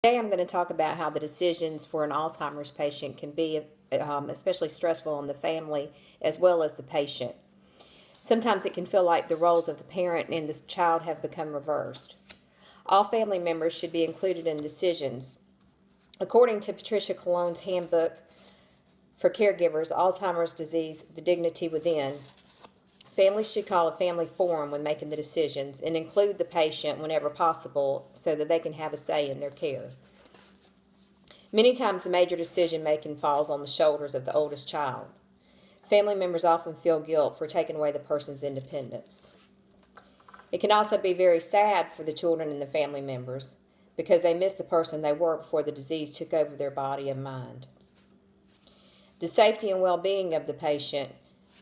Today I'm going to talk about how the decisions for an Alzheimer's patient can be especially stressful on the family as well as the patient. Sometimes it can feel like the roles of the parent and the child have become reversed. All family members should be included in decisions. According to Patricia Cologne's Handbook for Caregivers, Alzheimer's Disease, The Dignity Within, families should call a family forum when making the decisions and include the patient whenever possible so that they can have a say in their care. Many times the major decision making falls on the shoulders of the oldest child. Family members often feel guilt for taking away the person's independence. It can also be very sad for the children and the family members because they miss the person they were before the disease took over their body and mind. The safety and well-being of the patient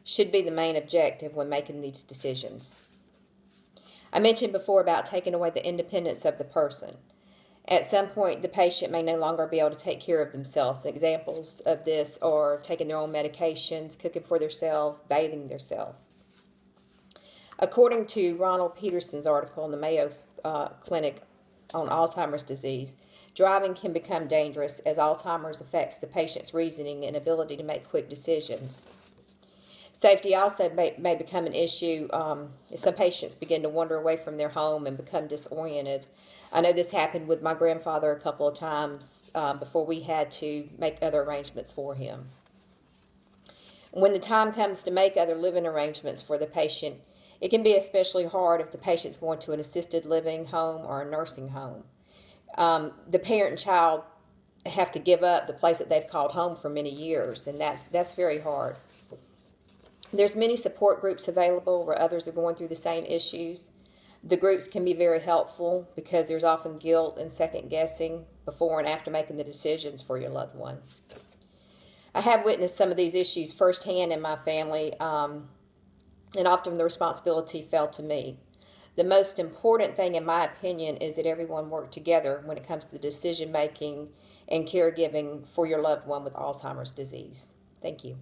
should be the main objective when making these decisions. I mentioned before about taking away the independence of the person. At some point, the patient may no longer be able to take care of themselves. Examples of this are taking their own medications, cooking for themselves, bathing themselves. According to Ronald Peterson's article in the Mayo Clinic on Alzheimer's disease, driving can become dangerous as Alzheimer's affects the patient's reasoning and ability to make quick decisions. Safety also may become an issue as some patients begin to wander away from their home and become disoriented. I know this happened with my grandfather a couple of times before we had to make other arrangements for him. When the time comes to make other living arrangements for the patient, it can be especially hard if the patient's going to an assisted living home or a nursing home. The parent and child have to give up the place that they've called home for many years, and that's very hard. There's many support groups available where others are going through the same issues. The groups can be very helpful because there's often guilt and second guessing before and after making the decisions for your loved one. I have witnessed some of these issues firsthand in my family, and often the responsibility fell to me. The most important thing, in my opinion, is that everyone work together when it comes to the decision making and caregiving for your loved one with Alzheimer's disease. Thank you.